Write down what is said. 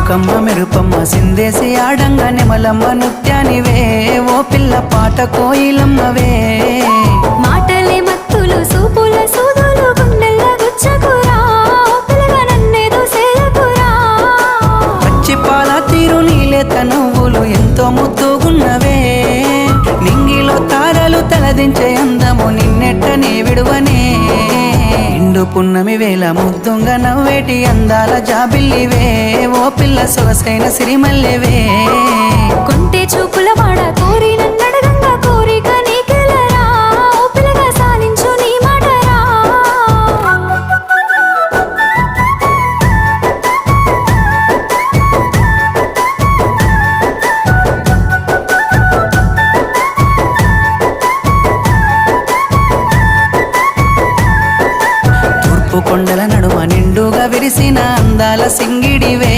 చిలుకమ్మ మెరుపమ్మ సిందేసి ఆడంగా నెమలమ్మ నృత్యానివే ఓ పిల్ల పాట కోయిలమ్మవే మాటలే మత్తులు సూపుల సూదులు గుండెల్ల గుచ్చకురా పిల్లగా నన్నేదో సేలకురా పచ్చి పాల తీరు నీలేత నువ్వులు ఎంతో ముద్దుగున్నవే నింగిలో తారలు తలదించే అందము నిన్నెట్టనే విడువనే ఇండు పున్నమి వేళ ముద్దుంగా నవ్వేటి అందాల జాబిల్లివే ఓ పిల్ల సొగసైన సిరిమల్లెవే కొంటే చూపుల వాడ కోరి నన్నడగంగా కోరిక నీకెలరా ఓ పిల్లగా సాలించు నీ మాటరా తూర్పు కొండల నడుమ నిండుగా విరిసిన అందాల సింగిడివే